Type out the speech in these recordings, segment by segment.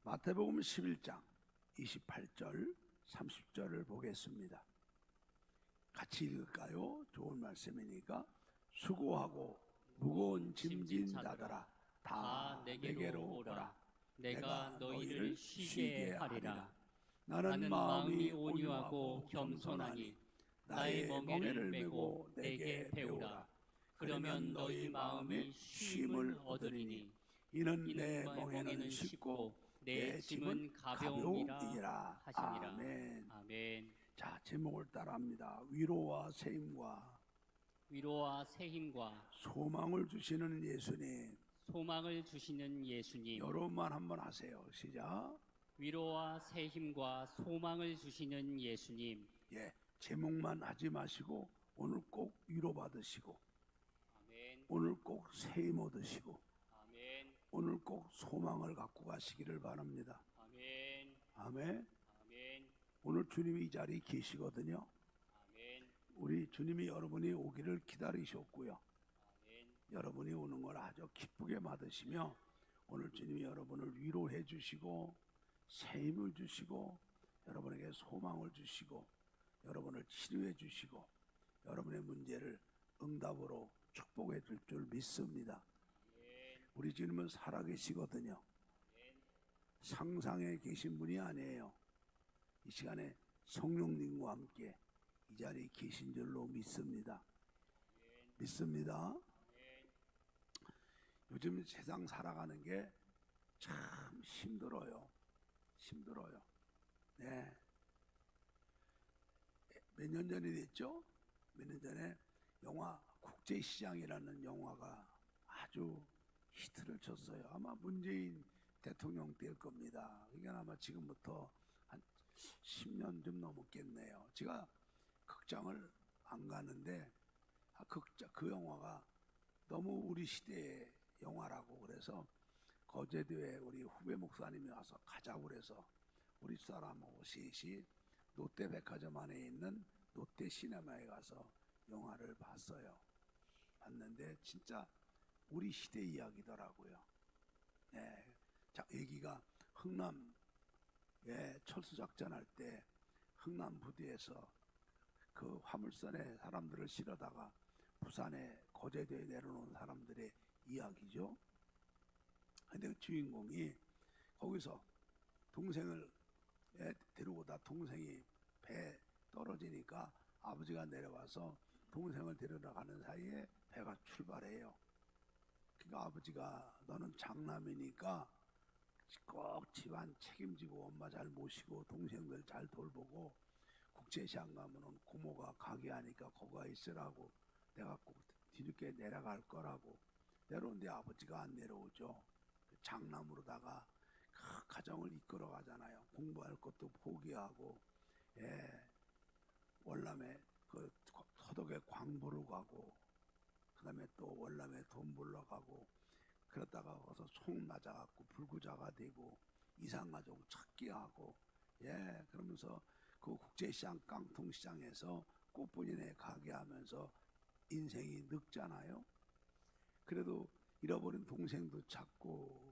마태복음 11장 28절 30절을 보겠습니다. 같이 읽을까요? 좋은 말씀이니까. 수고하고 무거운 짐진 자들아 다 내게로 오라. 내가 너희를 쉬게 하리라. 나는 마음이 온유하고 겸손하니 나의 멍에를 메고 내게 배우라. 그러면 너희 마음이 쉼을 얻으리니 이는 내 멍에는 쉽고 내 짐은 가벼우니라. 아멘. 아멘. 자, 제목을 따라합니다. 위로와 세임과 위로와 새 힘과 소망을 주시는 예수님. 소망을 주시는 예수님. 여러분만 한번 하세요. 시작. 위로와 새 힘과 소망을 주시는 예수님. 예, 제목만 하지 마시고 오늘 꼭 위로 받으시고 아멘. 오늘 꼭 세임 얻으시고 아멘. 오늘 꼭 소망을 갖고 가시기를 바랍니다. 아멘. 아멘. 아멘. 오늘 주님이 이 자리에 계시거든요. 아멘. 우리 주님이 여러분이 오기를 기다리셨고요. 아멘. 여러분이 오는 걸 아주 기쁘게 받으시며 오늘 주님이 여러분을 위로해 주시고 새 힘을 주시고 여러분에게 소망을 주시고 여러분을 치료해 주시고 여러분의 문제를 응답으로 축복해 줄 줄 믿습니다. 우리 주님은 살아계시거든요. 상상에 계신 분이 아니에요. 이 시간에 성령님과 함께 이 자리에 계신 줄로 믿습니다. 믿습니다. 요즘 세상 살아가는 게 참 힘들어요. 힘들어요. 네. 몇 년 전이 됐죠? 몇 년 전에 영화 국제시장이라는 영화가 아주 히트를 쳤어요. 아마 문재인 대통령 때일 겁니다. 이게 아마 지금부터 한 10년 좀 넘었겠네요. 제가 극장을 안 가는데 그 영화가 너무 우리 시대의 영화라고 그래서 거제도에 우리 후배 목사님이 와서 가자고 그래서 우리 사람하고 셋이 롯데백화점 안에 있는 롯데시네마에 가서 영화를 봤어요. 봤는데 진짜 우리 시대 이야기더라고요. 네. 자, 얘기가 흥남 철수작전 할 때 흥남 부두에서 그 화물선에 사람들을 실어다가 부산에 거제도에 내려놓은 사람들의 이야기죠. 근데 그 주인공이 거기서 동생을 데리고다 동생이 배에 떨어지니까 아버지가 내려와서 동생을 데리러 가는 사이에 배가 출발해요. 그러니까 아버지가 너는 장남이니까 꼭 집안 책임지고 엄마 잘 모시고 동생들 잘 돌보고 국제시장 가면은 고모가 가게 하니까 거기 있으라고 내가 꼭 뒤늦게 내려갈 거라고. 내려오는데 아버지가 안 내려오죠. 장남으로다가 그 가정을 이끌어 가잖아요. 공부할 것도 포기하고 월남에 그 서독에 광부로 가고 그 다음에 또 월남에 돈 벌러 가고 그러다가 와서 총 맞아갖고 불구자가 되고 이상가족 찾기 하고 그러면서 그 국제시장 깡통시장에서 꽃분이네 가게 하면서 인생이 늙잖아요. 그래도 잃어버린 동생도 찾고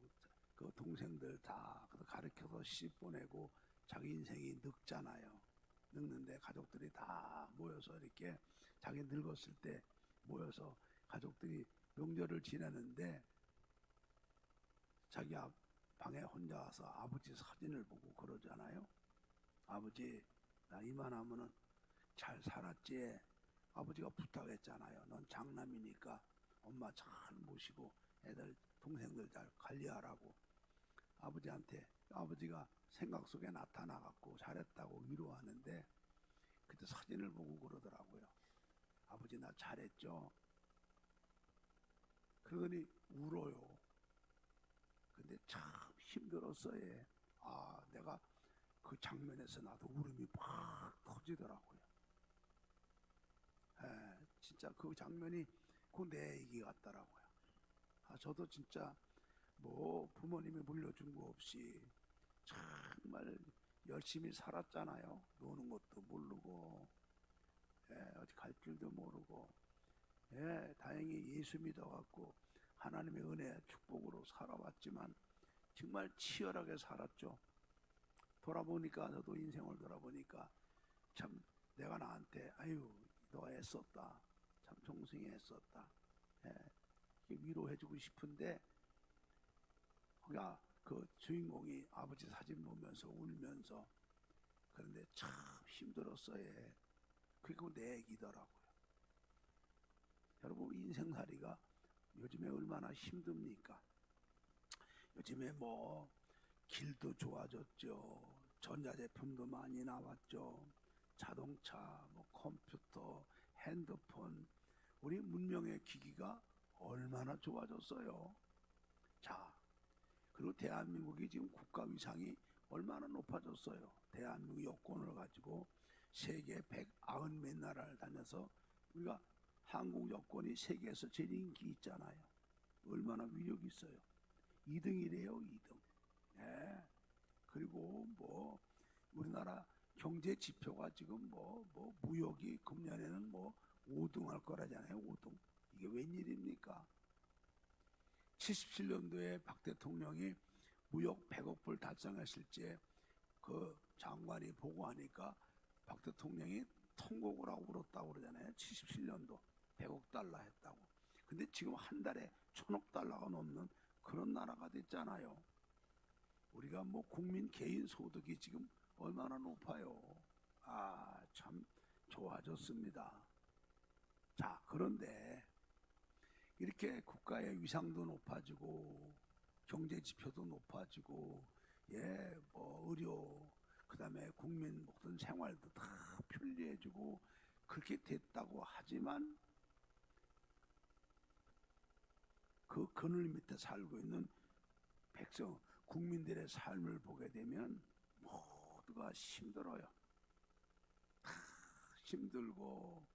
그 동생들 다 가르쳐서 시집 보내고 자기 인생이 늙잖아요. 늙는데 가족들이 다 모여서 이렇게 자기 늙었을 때 모여서 가족들이 명절을 지내는데 자기 방에 혼자 와서 아버지 사진을 보고 그러잖아요. 아버지 나 이만하면은 잘 살았지. 아버지가 부탁했잖아요. 넌 장남이니까 엄마 잘 모시고 애들 동생들 잘 관리하라고. 아버지한테 아버지가 생각 속에 나타나갖고 잘했다고 위로하는데 그때 사진을 보고 그러더라고요. 아버지 나 잘했죠. 그러더니 울어요. 근데 참 힘들었어요. 내가 그 장면에서 나도 울음이 팍 터지더라고요. 진짜 그 장면이 그 내 얘기 같더라고요. 저도 진짜 뭐 부모님이 물려준 거 없이 정말 열심히 살았잖아요. 노는 것도 모르고 어디 갈 길도 모르고 다행히 예수 믿어갖고 하나님의 은혜 축복으로 살아왔지만 정말 치열하게 살았죠. 돌아보니까 저도 인생을 돌아보니까 참 내가 나한테 아유 너 애썼다. 참 종승이 애썼다. 예, 위로해주고 싶은데 그가 그 주인공이 아버지 사진 보면서 울면서 그런데 참 힘들었어요. 그리고 내 얘기더라고요. 여러분 인생살이가 요즘에 얼마나 힘듭니까? 요즘에 뭐 길도 좋아졌죠. 전자제품도 많이 나왔죠. 자동차, 뭐 컴퓨터, 핸드폰, 우리 문명의 기기가 얼마나 좋아졌어요. 자, 그리고 대한민국이 지금 국가 위상이 얼마나 높아졌어요. 대한민국 여권을 가지고 세계 190몇 나라를 다녀서 우리가 한국 여권이 세계에서 제일 인기 있잖아요. 얼마나 위력이 있어요. 2등이래요, 2등. 네. 그리고 뭐 우리나라 경제 지표가 지금 뭐 무역이 금년에는 뭐 5등 할 거라잖아요. 5등. 이게 웬일입니까? 77년도에 박 대통령이 무역 100억 불 달성했을 때 그 장관이 보고하니까 박 대통령이 통곡을 하고 울었다고 그러잖아요. 77년도 100억 달러 했다고. 근데 지금 한 달에 1000억 달러가 넘는 그런 나라가 됐잖아요. 우리가 뭐 국민 개인 소득이 지금 얼마나 높아요. 아, 참 좋아졌습니다. 자, 그런데 이렇게 국가의 위상도 높아지고 경제 지표도 높아지고 뭐 의료 그다음에 국민 모든 생활도 다 편리해지고 그렇게 됐다고 하지만 그 그늘 밑에 살고 있는 백성 국민들의 삶을 보게 되면 모두가 힘들어요. 다 힘들고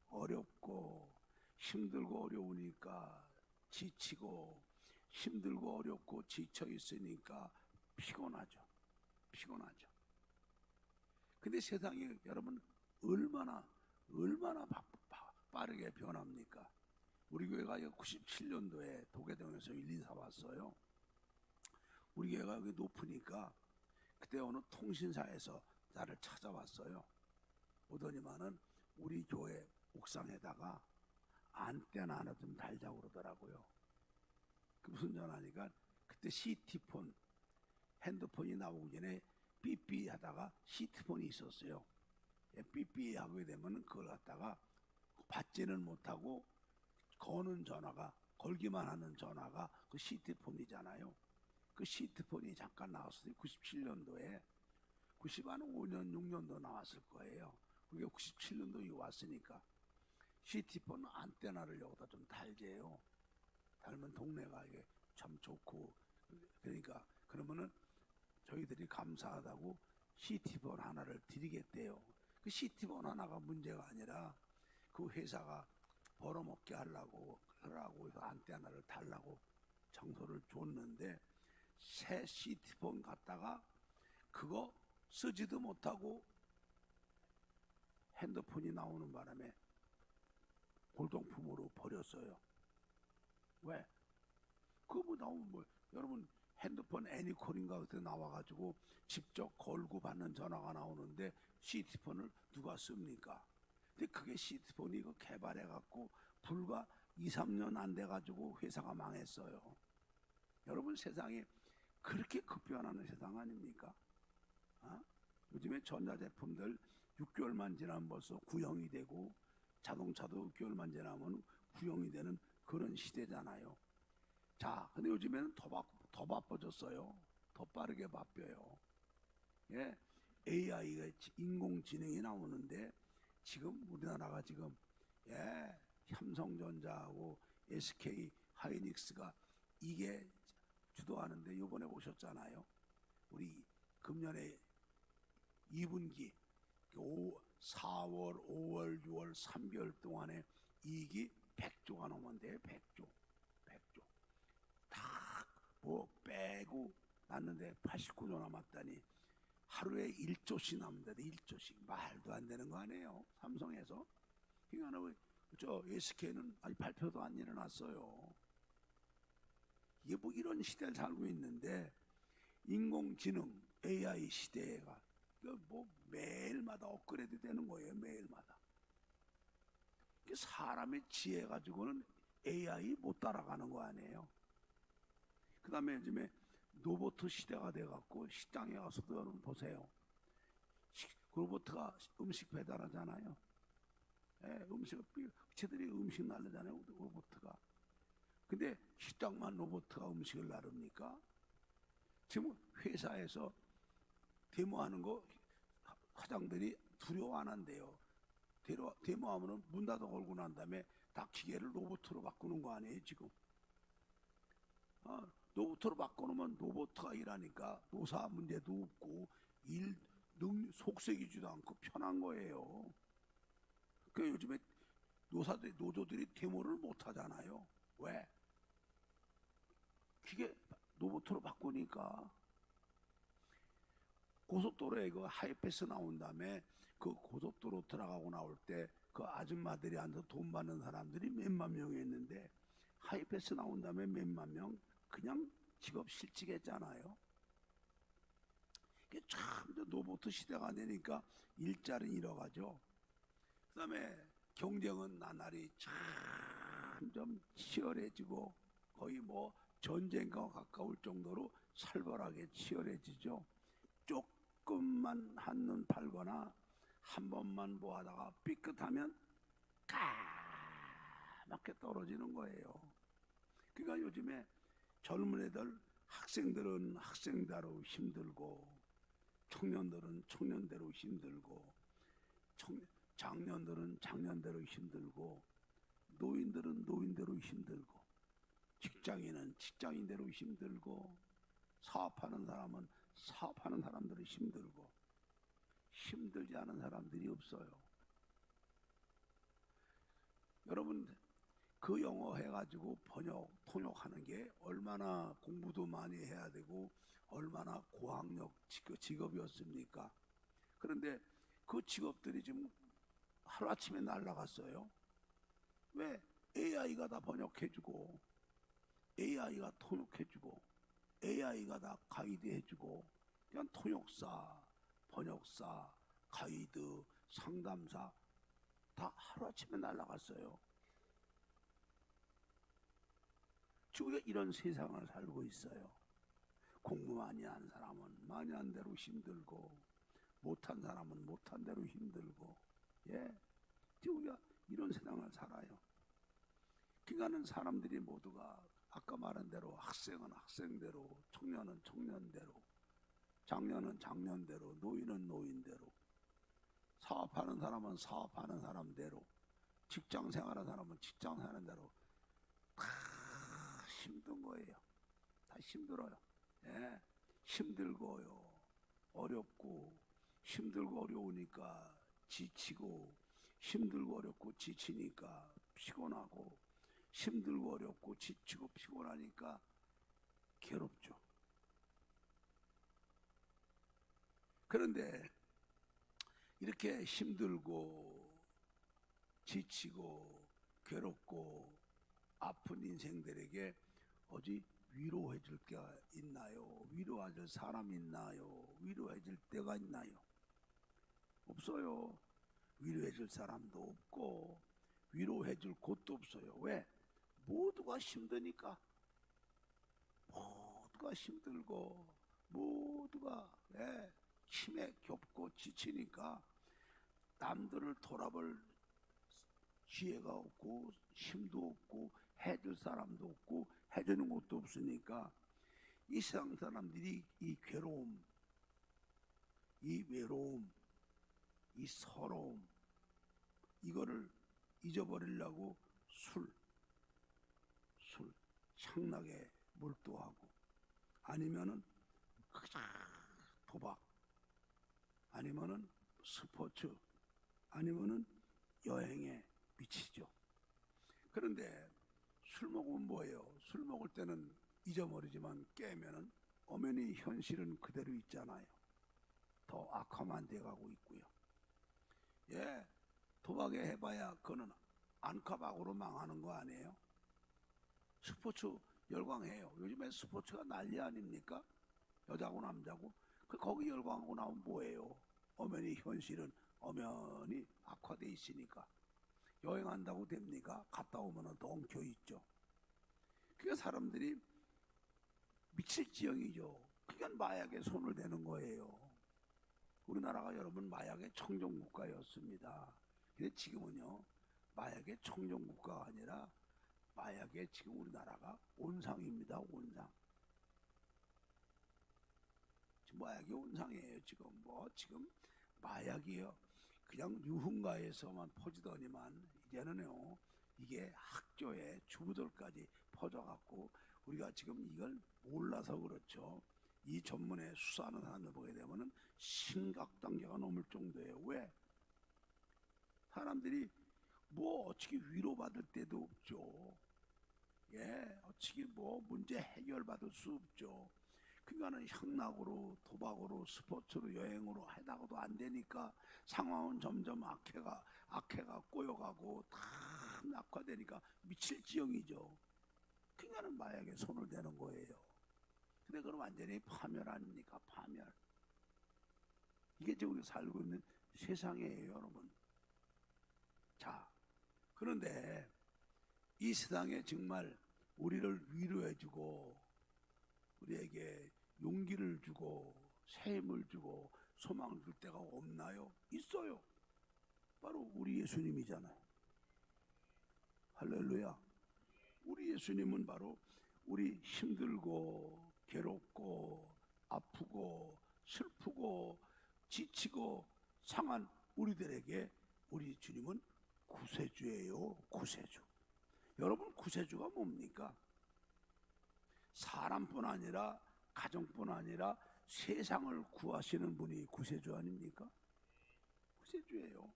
어렵고 힘들고 어려우니까 지치고 힘들고 어렵고 지쳐 있으니까 피곤하죠. 근데 세상이 여러분 얼마나 빠르게 변합니까? 우리 교회가 97년도에 도계동에서 1, 2, 4 왔어요. 우리 교회가 여기 높으니까 그때 어느 통신사에서 나를 찾아왔어요. 오더니만은 우리 교회 옥상에다가 안테나 하나 좀 달자고 그러더라고요. 그 무슨 전화니까 그때 CT폰 핸드폰이 나오기 전에 삐삐 하다가 CT폰이 있었어요. 삐삐 하게 되면 그걸 갖다가 받지는 못하고 거는 전화가 걸기만 하는 전화가 그 CT폰이잖아요. 그 CT폰이 잠깐 나왔어요. 97년도에 95년 6년도 나왔을 거예요. 그게 97년도에 왔으니까 CT폰 안테나를 여기다 좀 달재요. 달면 동네가 이게 참 좋고 그러니까 그러면은 저희들이 감사하다고 CT폰 하나를 드리겠대요. 그 CT폰 하나가 문제가 아니라 그 회사가 벌어먹게 하려고 해서 안테나를 달라고 장소를 줬는데 새 CT폰 갖다가 그거 쓰지도 못하고 핸드폰이 나오는 바람에 골동품으로 버렸어요. 왜? 그거 뭐 나오면 뭐 여러분 핸드폰 애니콜인가 그때 나와가지고 직접 걸고 받는 전화가 나오는데 CT폰을 누가 씁니까? 근데 그게 CT폰이 그 개발해갖고 불과 2, 3년 안 돼가지고 회사가 망했어요. 여러분 세상이 그렇게 급변하는 세상 아닙니까? 요즘에 전자제품들 6개월만 지나면 벌써 구형이 되고 자동차도 6개월만 지나면 구형이 되는 그런 시대잖아요. 자, 근데 요즘에는 더 바빠졌어요. 더 빠르게 바뀌어요. 예, AI가 인공지능이 나오는데 지금 우리나라가 지금 삼성전자하고 SK 하이닉스가 이게 주도하는데 이번에 오셨잖아요. 우리 금년에 2분기 4월, 5월, 6월 3개월 동안에 이익이 100조가 넘었는데 100조 다 뭐 빼고 났는데 89조 남았다니 하루에 1조씩 남는데 1조씩 말도 안 되는 거 아니에요. 삼성에서 그러니까 저 SK는 아직 발표도 안 일어났어요. 이게 뭐 이런 시대를 살고 있는데 인공지능 AI 시대가 뭐 매일마다 업그레이드 되는 거예요. 매일마다. 사람의 지혜 가지고는 AI 못 따라가는 거 아니에요. 그 다음에 요즘에 로봇 시대가 돼갖고 식당에 가서도 여러분 보세요. 로봇가 음식 배달하잖아요. 예, 쟤들이 음식 나르잖아요. 로봇가. 근데 식당만 로봇가 음식을 나릅니까? 지금 회사에서 데모하는 거 사장들이 두려워 안 한대요. 데모하면은 문 닫아 걸고 난 다음에 다 기계를 로봇으로 바꾸는 거 아니에요 지금? 로봇으로 바꿔놓으면 로봇가 일하니까 노사 문제도 없고 속색이지도 않고 편한 거예요. 그 요즘에 노조들이 데모를 못 하잖아요. 왜? 기계 로봇으로 바꾸니까. 고속도로에 그 하이패스 나온 다음에 그 고속도로 들어가고 나올 때 그 아줌마들이 앉아서 돈 받는 사람들이 몇만 명이었는데 하이패스 나온 다음에 몇만 명 그냥 직업 실직했잖아요. 이게 참 로봇 시대가 되니까 일자리는 잃어가죠. 그다음에 경쟁은 나날이 점점 치열해지고 거의 뭐 전쟁과 가까울 정도로 살벌하게 치열해지죠. 조금만 한눈 팔거나 한 번만 뭐 하다가 삐끗하면 까맣게 떨어지는 거예요. 그러니까 요즘에 젊은 애들 학생들은 학생대로 힘들고 청년들은 청년대로 힘들고 장년들은 장년대로 힘들고 노인들은 노인대로 힘들고 직장인은 직장인대로 힘들고 사업하는 사람은 사업하는 사람들이 힘들고 힘들지 않은 사람들이 없어요. 여러분 그 영어 해가지고 통역하는 게 얼마나 공부도 많이 해야 되고 얼마나 고학력 직업이었습니까? 그런데 그 직업들이 지금 하루아침에 날아갔어요. 왜? AI가 다 번역해주고 AI가 통역해주고 AI가 다 가이드해주고 그냥 통역사, 번역사, 가이드, 상담사 다 하루아침에 날아갔어요. 지금 우리가 이런 세상을 살고 있어요. 공부 많이 한 사람은 많이 한 대로 힘들고 못한 사람은 못한 대로 힘들고 예, 지금 우리가 이런 세상을 살아요. 그러니까는 사람들이 모두가 아까 말한 대로 학생은 학생대로 청년은 청년대로 장년은 장년대로 노인은 노인대로 사업하는 사람은 사업하는 사람대로 직장 생활하는 사람은 직장 사는 대로 다 힘든 거예요. 다 힘들어요. 예, 힘들고요. 어렵고 힘들고 어려우니까 지치고 힘들고 어렵고 지치니까 피곤하고 힘들고 어렵고 지치고 피곤하니까 괴롭죠. 그런데 이렇게 힘들고 지치고 괴롭고 아픈 인생들에게 어디 위로해 줄 게 있나요? 위로해 줄 사람이 있나요? 위로해 줄 때가 있나요? 없어요. 위로해 줄 사람도 없고 위로해 줄 곳도 없어요. 왜? 모두가 힘드니까. 모두가 힘들고 모두가 힘에 겹고 지치니까 남들을 돌아볼 기회가 없고 힘도 없고 해줄 사람도 없고 해주는 것도 없으니까 이 세상 사람들이 이 괴로움, 이 외로움, 이 서러움 이거를 잊어버리려고 술 창락에 몰두하고 아니면은 도박 아니면은 스포츠 아니면은 여행에 미치죠. 그런데 술 먹으면 뭐예요? 술 먹을 때는 잊어버리지만 깨면은 엄연히 현실은 그대로 있잖아요. 더 악화만 돼가고 있고요. 예, 도박에 해봐야 그거는 안카박으로 망하는 거 아니에요? 스포츠 열광해요. 요즘에 스포츠가 난리 아닙니까? 여자고 남자고 거기 열광하고 나오면 뭐예요? 엄연히 현실은 엄연히 악화돼 있으니까 여행한다고 됩니까? 갔다 오면 더 엉켜 있죠. 그러니까 사람들이 미칠 지경이죠. 그러니까 마약에 손을 대는 거예요. 우리나라가 여러분 마약의 청정국가였습니다. 근데 지금은요 마약의 청정국가가 아니라 마약의 지금 우리나라가 온상입니다. 온상. 지금 마약이 온상이에요. 지금 마약이요 그냥 유흥가에서만 퍼지더니만 이제는요 이게 학교에 주부들까지 퍼져갖고 우리가 지금 이걸 몰라서 그렇죠. 이 전문에 수사하는 사람들 보게 되면은 심각 단계가 넘을 정도예요. 왜? 사람들이 뭐 어떻게 위로받을 데도 없죠. 예, 어떻게 뭐 문제 해결받을 수 없죠. 그러니까는 향락으로, 도박으로, 스포츠로, 여행으로 하다가도 안 되니까 상황은 점점 악해가 꼬여가고 다 악화되니까 미칠 지경이죠. 그러니까는 마약에 손을 대는 거예요. 근데 그건 완전히 파멸 아닙니까? 파멸. 이게 지금 우리가 살고 있는 세상이에요, 여러분. 자, 그런데 이 세상에 정말 우리를 위로해주고 우리에게 용기를 주고 새 힘을 주고 소망을 줄 때가 없나요? 있어요. 바로 우리 예수님이잖아요. 할렐루야. 우리 예수님은 바로 우리 힘들고 괴롭고 아프고 슬프고 지치고 상한 우리들에게 우리 주님은 구세주예요. 구세주. 여러분 구세주가 뭡니까? 사람뿐 아니라 가정뿐 아니라 세상을 구하시는 분이 구세주 아닙니까? 구세주예요.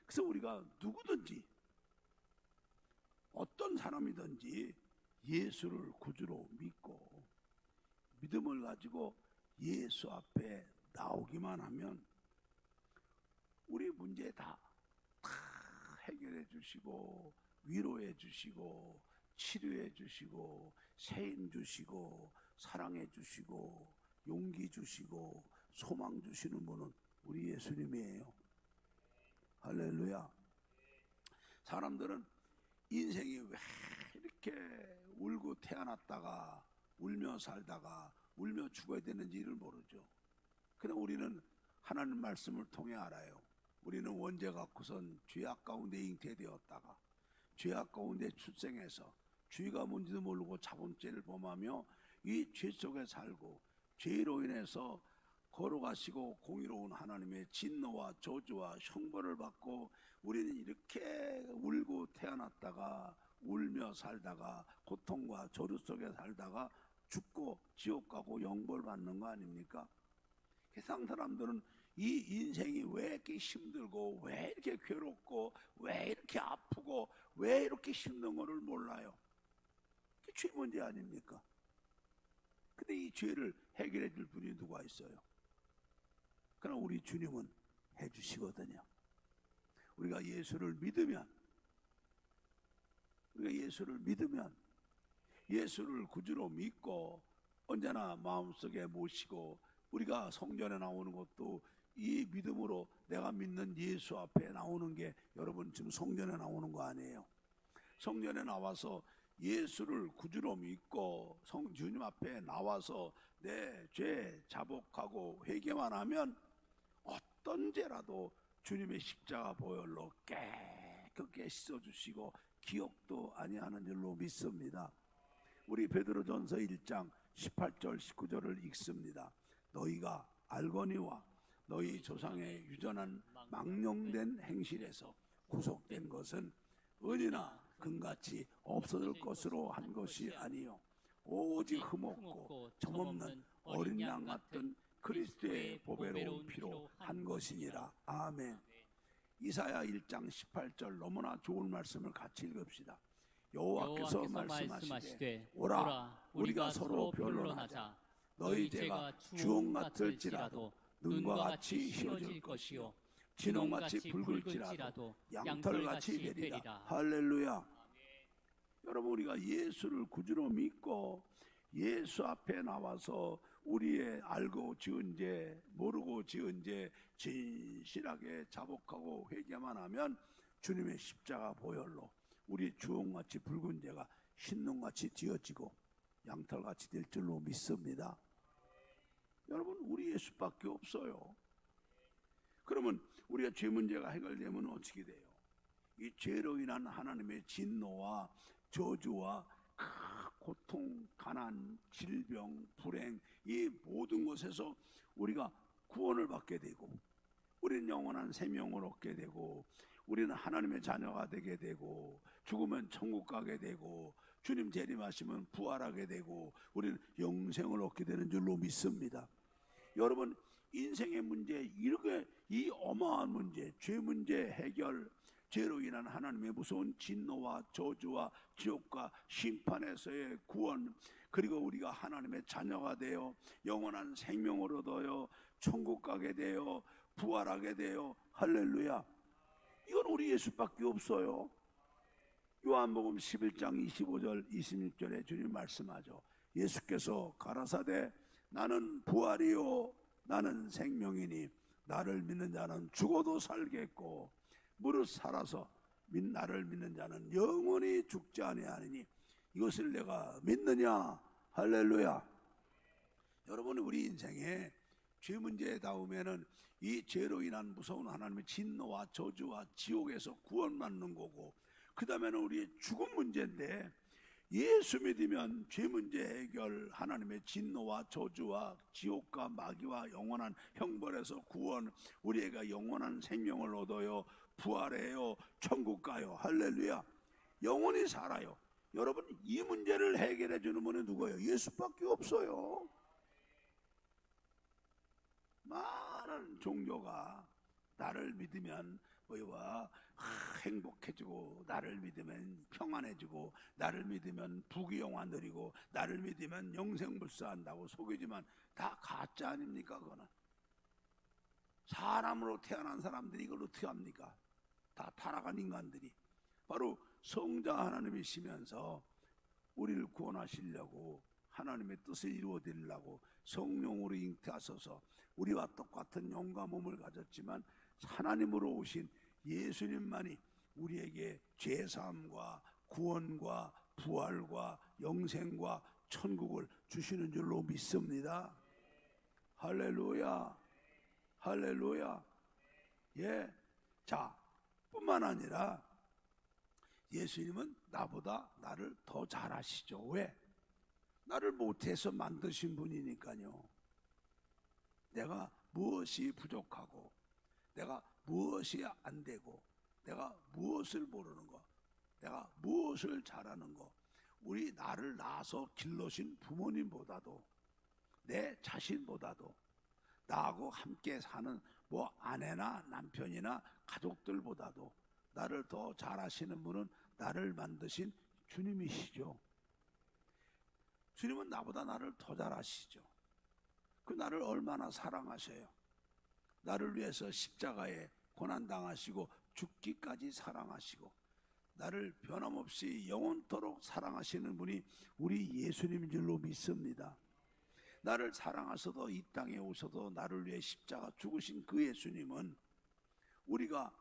그래서 우리가 누구든지 어떤 사람이든지 예수를 구주로 믿고 믿음을 가지고 예수 앞에 나오기만 하면 우리 문제 다 해결해 주시고 위로해 주시고 치료해 주시고 세임 주시고 사랑해 주시고 용기 주시고 소망 주시는 분은 우리 예수님이에요. 할렐루야. 사람들은 인생이 왜 이렇게 울고 태어났다가 울며 살다가 울며 죽어야 되는지를 모르죠. 그러나 우리는 하나님 말씀을 통해 알아요. 우리는 원죄 갖고선 죄악 가운데 잉태되었다가 죄악 가운데 출생해서 죄가 뭔지도 모르고 자범죄를 범하며 이 죄 속에 살고 죄로 인해서 걸어가시고 공의로운 하나님의 진노와 저주와 형벌을 받고 우리는 이렇게 울고 태어났다가 울며 살다가 고통과 저주 속에 살다가 죽고 지옥 가고 영벌 받는 거 아닙니까? 세상 사람들은 이 인생이 왜 이렇게 힘들고 왜 이렇게 괴롭고 왜 이렇게 아프고 왜 이렇게 힘든 거를 몰라요. 그게 죄 문제 아닙니까? 근데 이 죄를 해결해 줄 분이 누가 있어요? 그러나 우리 주님은 해주시거든요. 우리가 예수를 믿으면 예수를 구주로 믿고 언제나 마음속에 모시고 우리가 성전에 나오는 것도 이 믿음으로 내가 믿는 예수 앞에 나오는 게 여러분 지금 성전에 나오는 거 아니에요. 성전에 나와서 예수를 구주로 믿고 주님 앞에 나와서 내 죄 자복하고 회개만 하면 어떤 죄라도 주님의 십자가 보혈로 깨끗게 씻어주시고 기억도 아니하는 줄로 믿습니다. 우리 베드로전서 1장 18절 19절을 읽습니다. 너희가 알거니와 너희 조상의 유전한 망령된 행실에서 구속된 것은 은이나 금같이 없어질 것으로 한 것이 아니요 오직 흠없고 점없는 어린 양 같은 그리스도의 보배로운 피로 한 것이니라. 아멘. 이사야 1장 18절 너무나 좋은 말씀을 같이 읽읍시다. 여호와께서 말씀하시되 오라 우리가 서로 변론하자. 너희 죄가 주홍 같을지라도 눈과 같이 희어질 것이요 진홍같이 붉을지라도 양털같이 되리라. 할렐루야. 여러분 우리가 예수를 구주로 믿고 예수 앞에 나와서 우리의 알고 지은 죄, 모르고 지은 죄 진실하게 자복하고 회개만 하면 주님의 십자가 보혈로 우리 주홍같이 붉은 죄가 흰눈같이 뒤어지고 양털같이 될 줄로 믿습니다. 여러분, 우리 예수밖에 없어요. 그러면 우리가 죄 문제가 해결되면 어떻게 돼요? 이 죄로 인한 하나님의 진노와 저주와 고통, 가난, 질병, 불행, 이 모든 것에서 우리가 구원을 받게 되고, 우리는 영원한 생명을 얻게 되고, 우리는 하나님의 자녀가 되게 되고, 죽으면 천국 가게 되고, 주님 재림하시면 부활하게 되고, 우리는 영생을 얻게 되는 줄로 믿습니다. 여러분, 인생의 문제, 이렇게 이 어마어마한 문제, 죄 문제 해결, 죄로 인한 하나님의 무서운 진노와 저주와 지옥과 심판에서의 구원, 그리고 우리가 하나님의 자녀가 되어 영원한 생명을 얻어요, 천국 가게 되어 부활하게 되어, 할렐루야. 이건 우리 예수밖에 없어요. 요한복음 11장 25절 26절에 주님 말씀하죠. 예수께서 가라사대 나는 부활이요 나는 생명이니 나를 믿는 자는 죽어도 살겠고 무릇 살아서 나를 믿는 자는 영원히 죽지 아니하리니 이것을 내가 믿느냐. 할렐루야. 여러분, 우리 인생에 죄 문제에 닿으면은 이 죄로 인한 무서운 하나님의 진노와 저주와 지옥에서 구원받는 거고, 그 다음에는 우리의 죽음 문제인데, 예수 믿으면 죄 문제 해결, 하나님의 진노와 저주와 지옥과 마귀와 영원한 형벌에서 구원, 우리가 영원한 생명을 얻어요, 부활해요, 천국 가요. 할렐루야. 영원히 살아요. 여러분, 이 문제를 해결해 주는 분은 누구예요? 예수밖에 없어요. 많은 종교가 나를 믿으면 뭐야 행복해지고, 나를 믿으면 평안해지고, 나를 믿으면 부귀영화 누리고, 나를 믿으면 영생불사한다고 속이지만 다 가짜 아닙니까? 그거는 사람으로 태어난 사람들이 이걸 어떻게 합니까? 다 타락한 인간들이. 바로 성자 하나님이시면서 우리를 구원하시려고, 하나님의 뜻을 이루어드리려고 성령으로 잉태하셔서 우리와 똑같은 영과 몸을 가졌지만 하나님으로 오신 예수님만이 우리에게 죄사함과 구원과 부활과 영생과 천국을 주시는 줄로 믿습니다. 할렐루야. 할렐루야. 예. 자, 뿐만 아니라 예수님은 나보다 나를 더 잘 아시죠. 왜? 나를 못해서 만드신 분이니까요. 내가 무엇이 부족하고, 내가 무엇이 안 되고, 내가 무엇을 모르는 거, 내가 무엇을 잘하는 거, 우리 나를 낳아서 길러신 부모님보다도, 내 자신보다도, 나하고 함께 사는 뭐 아내나 남편이나 가족들보다도 나를 더 잘 아시는 분은 나를 만드신 주님이시죠. 주님은 나보다 나를 더 잘 아시죠. 그 나를 얼마나 사랑하셔요. 나를 위해서 십자가에 고난당하시고 죽기까지 사랑하시고, 나를 변함없이 영원토록 사랑하시는 분이 우리 예수님인 줄로 믿습니다. 나를 사랑하셔도 이 땅에 오셔도 나를 위해 십자가 죽으신 그 예수님은 우리가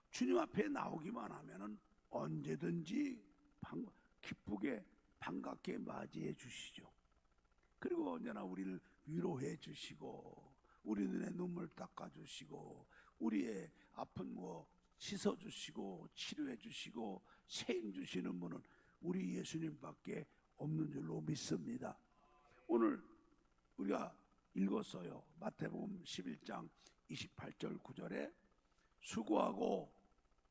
주님 앞에 나오기만 하면은 언제든지 기쁘게 반갑게 맞이해 주시죠. 그리고 언제나 우리를 위로해 주시고, 우리 눈에 눈물 닦아 주시고, 우리의 아픈 거 씻어 주시고, 치료해 주시고, 세임 주시는 분은 우리 예수님밖에 없는 줄로 믿습니다. 오늘 우리가 읽었어요. 마태복음 11장 28절 9절에 수고하고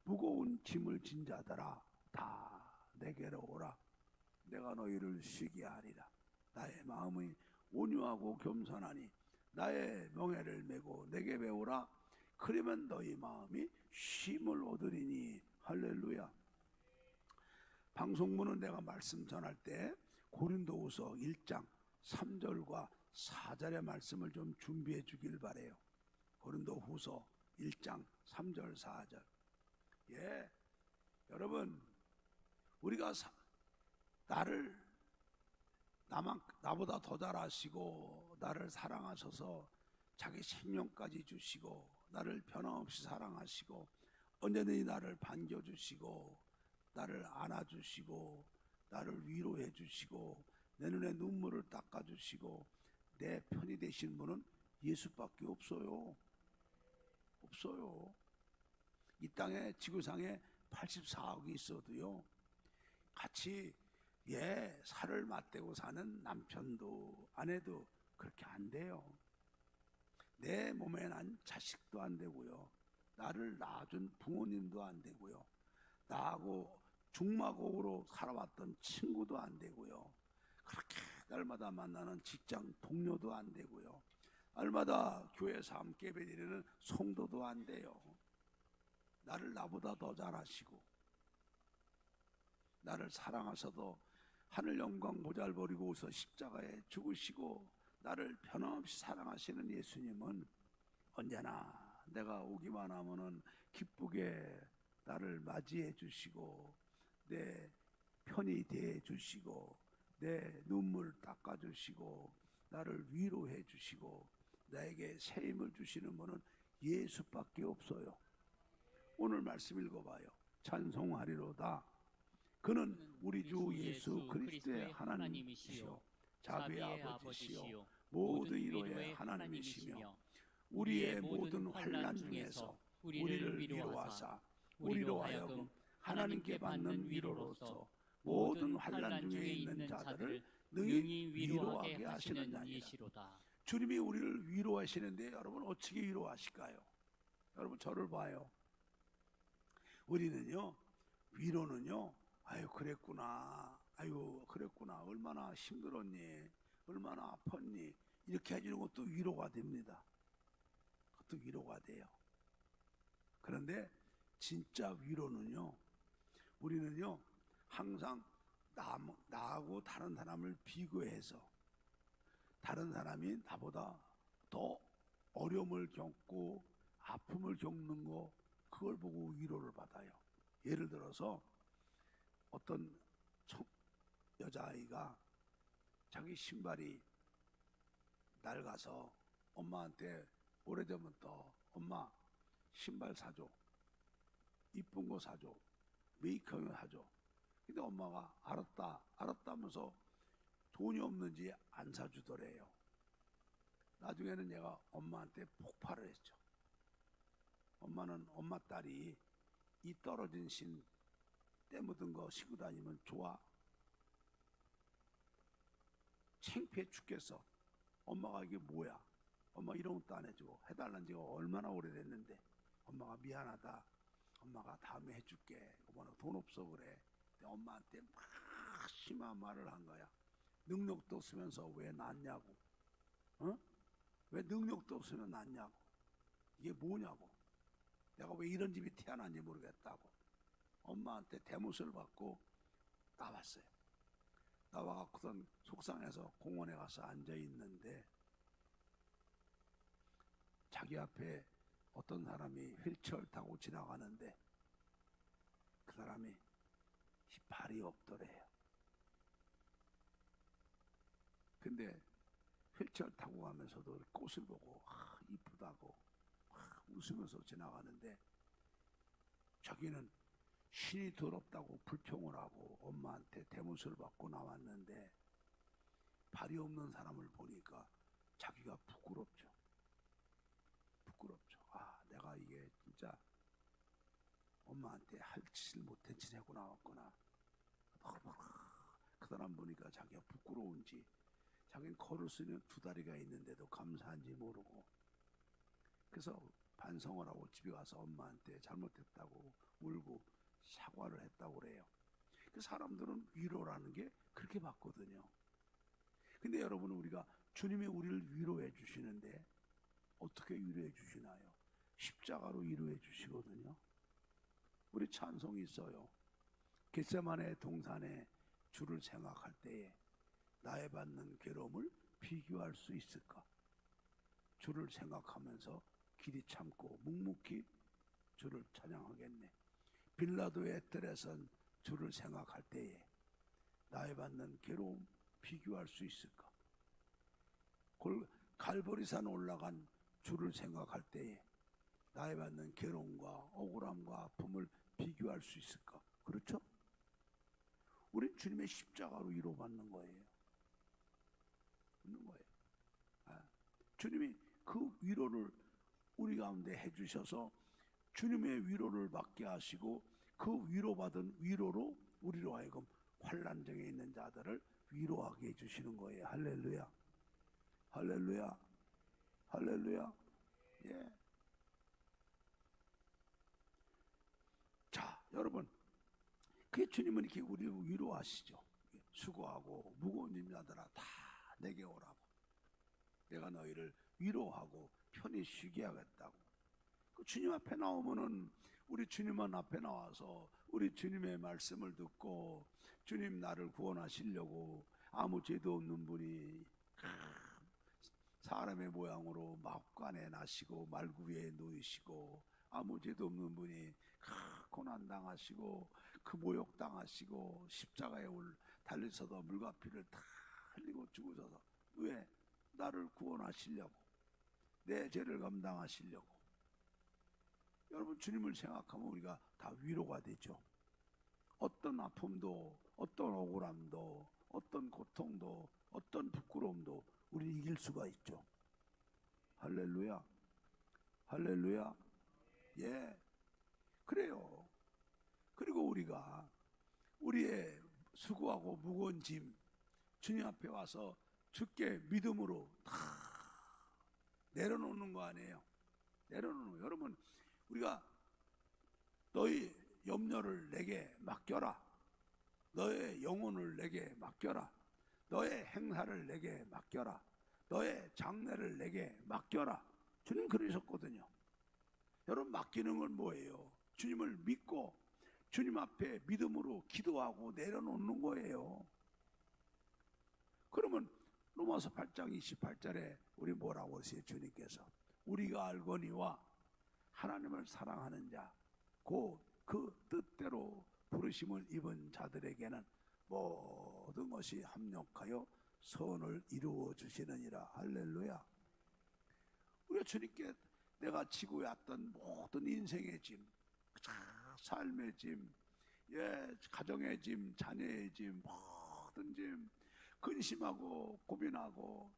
무거운 짐을 진 자들아 다 내게로 오라. 내가 너희를 쉬게 하리라. 나의 마음이 온유하고 겸손하니 나의 명예를 메고 내게 배우라. 그러면 너희 마음이 쉼을 얻으리니. 할렐루야. 방송문은 내가 말씀 전할 때 고린도후서 1장 3절과 4절의 말씀을 좀 준비해 주길 바래요. 고린도후서 1장 3절 4절. 예, 여러분, 우리가 나를 나보다 더 잘하시고 나를 사랑하셔서 자기 생명까지 주시고 나를 변함없이 사랑하시고 언제든지 나를 반겨주시고 나를 안아주시고 나를 위로해 주시고 내 눈에 눈물을 닦아주시고 내 편이 되신 분은 예수밖에 없어요. 없어요. 이 땅에 지구상에 84억이 있어도요, 같이 살을 맞대고 사는 남편도 아내도 그렇게 안 돼요. 내 몸에 난 자식도 안 되고요, 나를 낳아준 부모님도 안 되고요, 나하고 중마고로 살아왔던 친구도 안 되고요, 그렇게 날마다 만나는 직장 동료도 안 되고요, 날마다 교회에서 함께 예배드리는 성도도 안 돼요. 나를 나보다 더 잘하시고 나를 사랑하셔도 하늘 영광 보잘버리고 오서 십자가에 죽으시고 나를 변함없이 사랑하시는 예수님은 언제나 내가 오기만 하면은 기쁘게 나를 맞이해 주시고 내 편이 돼 주시고 내 눈물 닦아 주시고 나를 위로해 주시고 나에게 새 힘을 주시는 분은 예수밖에 없어요. 오늘 말씀 읽어봐요. 찬송하리로다. 그는 우리 주 예수 그리스도의 하나님이시요 자비의 아버지시요 모든 위로의 하나님이시며 우리의 모든 환난 중에서 우리를 위로하사 우리로 하여금 하나님께 받는 위로로서 모든 환난 중에 있는 자들을 능히 위로하게 하시는 자니라. 주님이 우리를 위로하시는데 여러분 어떻게 위로하실까요? 여러분 저를 봐요. 우리는요, 위로는요, 아유 그랬구나, 아유 그랬구나, 얼마나 힘들었니, 얼마나 아팠니, 이렇게 해주는 것도 위로가 됩니다. 그것도 위로가 돼요. 그런데 진짜 위로는요, 우리는요 항상 나하고 다른 사람을 비교해서 다른 사람이 나보다 더 어려움을 겪고 아픔을 겪는 거, 그걸 보고 위로를 받아요. 예를 들어서 어떤 여자아이가 자기 신발이 낡아서 엄마한테 오래전부터 엄마 신발 사줘, 이쁜 거 사줘, 메이크업 사줘. 근데 엄마가 알았다면서 돈이 없는지 안 사주더래요. 나중에는 얘가 엄마한테 폭발을 했죠. 엄마는 엄마 딸이 이 떨어진 신 때 묻은 거 신고 다니면 좋아? 창피해 죽겠어. 엄마가 이게 뭐야? 엄마 이런 것도 안 해주고 해달란 지가 얼마나 오래됐는데. 엄마가 미안하다, 엄마가 다음에 해줄게, 엄마는 돈 없어 그래. 근데 엄마한테 막 심한 말을 한 거야. 능력도 없으면서 왜 낳냐고. 어? 왜 능력도 없으면 낳냐고. 이게 뭐냐고. 내가 왜 이런 집이 태어난지 모르겠다고 엄마한테 대못을 받고 나왔어요. 나와갖고선 속상해서 공원에 가서 앉아있는데 자기 앞에 어떤 사람이 휠체어를 타고 지나가는데 그 사람이 발이 없더래요. 근데 휠체어 타고 가면서도 꽃을 보고 이쁘다고 웃으면서 지나가는데 자기는 신이 더럽다고 불평을 하고 엄마한테 대못을 받고 나왔는데 발이 없는 사람을 보니까 자기가 부끄럽죠. 부끄럽죠. 내가 이게 진짜 엄마한테 할 짓을 못한 짓 하고 나왔구나. 그 사람 보니까 자기가 부끄러운지 자기는 걸을 수 있는 두 다리가 있는데도 감사한지 모르고 그래서 반성을 하고 집에 가서 엄마한테 잘못했다고 울고 사과를 했다고 그래요. 그 사람들은 위로라는 게 그렇게 받거든요. 근데 여러분, 우리가 주님이 우리를 위로해 주시는데 어떻게 위로해 주시나요? 십자가로 위로해 주시거든요. 우리 찬송이 있어요. 겟세마네 동산에 주를 생각할 때에 나의 받는 괴로움을 비교할 수 있을까? 주를 생각하면서 길이 참고 묵묵히 주를 찬양하겠네. 빌라도의 뜰에선 주를 생각할 때에 나의 받는 괴로움 비교할 수 있을까? 갈보리산 올라간 주를 생각할 때에 나에 받는 괴로움과 억울함과 아픔을 비교할 수 있을까? 그렇죠? 우린 주님의 십자가로 위로받는 거예요. 받는 거예요. 주님이 그 위로를 우리 가운데 해주셔서 주님의 위로를 받게 하시고 그 위로받은 위로로 우리로 하여금 환난중에 있는 자들을 위로하게 해주시는 거예요. 할렐루야, 할렐루야, 할렐루야. 예. 자, 여러분, 그 주님은 이렇게 우리를 위로하시죠. 수고하고 무거운 짐자들아 다 내게 오라고. 내가 너희를 위로하고 편히 쉬게 하겠다고. 그 주님 앞에 나오면은 우리 주님 앞에 나와서 우리 주님의 말씀을 듣고 주님 나를 구원하시려고 아무 죄도 없는 분이 사람의 모양으로 막간에 나시고 말구위에 놓이시고 아무 죄도 없는 분이 고난당하시고 그 모욕당하시고 십자가에 달리셔서 물과 피를 다 흘리고 죽으셔서 왜? 나를 구원하시려고, 내 죄를 감당하시려고. 여러분, 주님을 생각하면 우리가 다 위로가 되죠. 어떤 아픔도, 어떤 억울함도, 어떤 고통도, 어떤 부끄러움도 우리 이길 수가 있죠. 할렐루야, 할렐루야. 예, 그래요. 그리고 우리가 우리의 수고하고 무거운 짐 주님 앞에 와서 주께 믿음으로 다 내려놓는 거 아니에요. 내려놓는 거. 여러분, 우리가 너희 염려를 내게 맡겨라, 너의 영혼을 내게 맡겨라, 너의 행사를 내게 맡겨라, 너의 장래를 내게 맡겨라. 주님 그러셨거든요. 여러분, 맡기는 건 뭐예요? 주님을 믿고 주님 앞에 믿음으로 기도하고 내려놓는 거예요. 그러면 로마서 8장 28절에 우리 뭐라고 하세요? 주님께서 우리가 알거니와 하나님을 사랑하는 자 곧 그 뜻대로 부르심을 입은 자들에게는 모든 것이 합력하여 선을 이루어 주시느니라. 할렐루야. 우리가 주님께 내가 지고 왔던 모든 인생의 짐, 삶의 짐, 가정의 짐, 자녀의 짐, 모든 짐, 근심하고 고민하고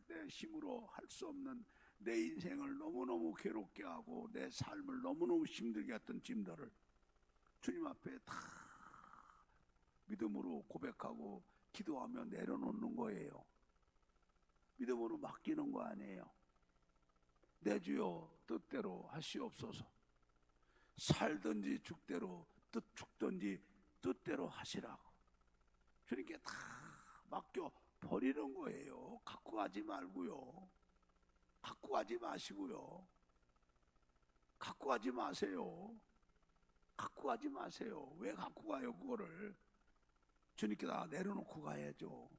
내 힘으로 할 수 없는 내 인생을 너무너무 괴롭게 하고 내 삶을 너무너무 힘들게 했던 짐들을 주님 앞에 다 믿음으로 고백하고 기도하며 내려놓는 거예요. 믿음으로 맡기는 거 아니에요. 내 주여 뜻대로 하시옵소서. 살든지 죽든지 뜻대로 하시라고 주님께 다 맡겨 버리는 거예요. 갖고 가지 말고요. 갖고 가지 마시고요. 갖고 가지 마세요. 갖고 가지 마세요. 왜 갖고 가요? 그거를 주님께 다 내려놓고 가야죠.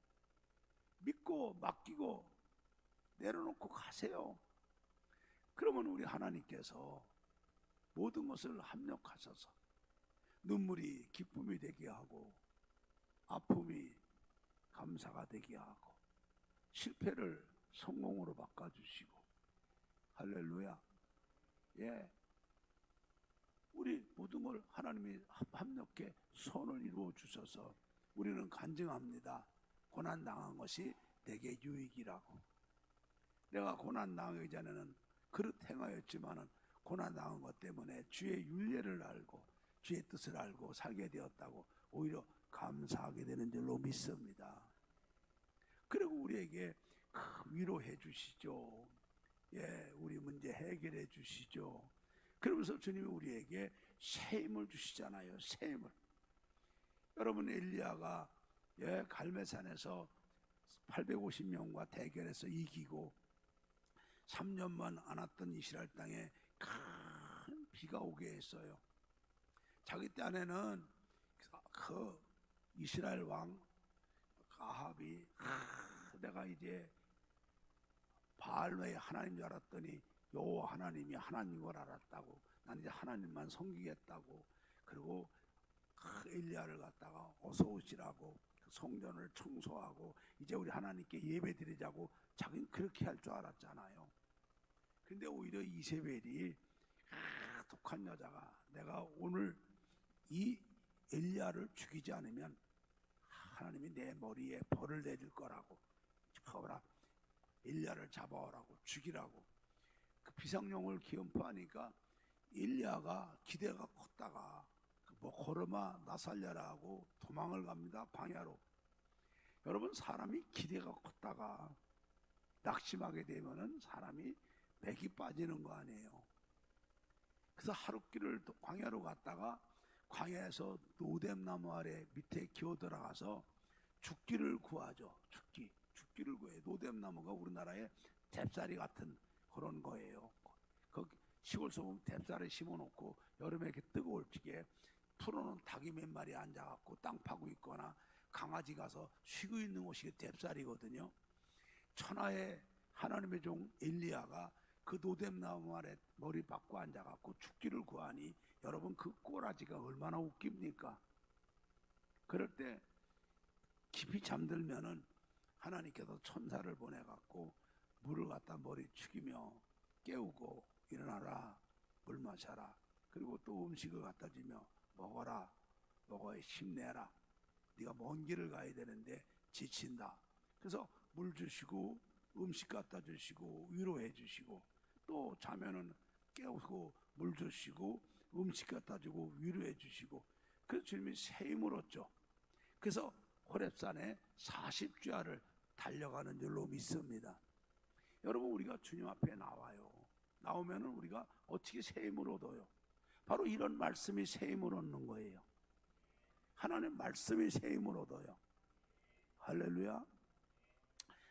믿고 맡기고 내려놓고 가세요. 그러면 우리 하나님께서 모든 것을 합력하셔서 눈물이 기쁨이 되게 하고 아픔이 감사가 되게 하고 실패를 성공으로 바꿔주시고. 할렐루야. 예, 우리 모든 걸 하나님이 합력해 선을 이루어 주셔서 우리는 간증합니다. 고난당한 것이 내게 유익이라고. 내가 고난당하기 전에는 그릇 행하였지만은 고난당한 것 때문에 주의 윤례를 알고 주의 뜻을 알고 살게 되었다고 오히려 감사하게 되는 줄로 믿습니다. 그리고 우리에게 위로해 주시죠. 예, 우리 문제 해결해 주시죠. 그러면서 주님이 우리에게 새 힘을 주시잖아요. 새 힘을. 여러분, 엘리야가 갈멜산에서 850명과 대결해서 이기고 3년만 안 왔던 이스라엘 땅에 큰 비가 오게 했어요. 자기 때 안에는 그 이스라엘 왕 아합이 내가 이제 바알의 하나님인 줄 알았더니 여호와 하나님이 하나님인 걸 알았다고. 난 이제 하나님만 섬기겠다고. 그리고 엘리야를 갖다가 어서 오시라고 성전을 청소하고 이제 우리 하나님께 예배드리자고 자기는 그렇게 할 줄 알았잖아요. 근데 오히려 이세벨이 독한 여자가 내가 오늘 이 엘리야를 죽이지 않으면 하나님이 내 머리에 벌을 내릴 거라고, 거라 엘리야를 잡아오라고 죽이라고 그 비상용을 기원파하니까 엘리야가 기대가 컸다가 뭐 걸음아 나 살려라 하고 도망을 갑니다. 방야로. 여러분, 사람이 기대가 컸다가 낙심하게 되면은 사람이 맥이 빠지는 거 아니에요. 그래서 하룻길을 또 광야로 갔다가 광야에서 노뎀나무 아래 밑에 기어 들어가서 죽기를 구하죠. 죽기를 구해요. 노뎀나무가 우리나라의 뎁사리 같은 그런 거예요. 그 시골서 보면 뎁사리 심어놓고 여름에 이렇게 뜨거울 적에 풀어놓은 닭이 몇 마리 앉아갖고 땅 파고 있거나 강아지 가서 쉬고 있는 곳이 뎁사리거든요. 천하의 하나님의 종 엘리야가 그 노뎀나무 아래 머리 박고 앉아갖고 죽기를 구하니 여러분 그 꼬라지가 얼마나 웃깁니까? 그럴 때 깊이 잠들면은 하나님께서 천사를 보내갖고 물을 갖다 머리 축이며 깨우고 일어나라, 물 마셔라, 그리고 또 음식을 갖다 주며 먹어라, 먹어야 힘내라, 네가 먼 길을 가야 되는데 지친다. 그래서 물 주시고 음식 갖다 주시고 위로해 주시고 또 자면은 깨우고 물 주시고 음식 갖다 주고 위로해 주시고 그래서 주님이 새 힘을 얻죠. 그래서 호렙산에 40주야를 달려가는 줄로 믿습니다. 여러분, 우리가 주님 앞에 나와요. 나오면은 우리가 어떻게 새 힘을 얻어요? 바로 이런 말씀이 새 힘을 얻는 거예요. 하나님 말씀이 새 힘을 얻어요. 할렐루야.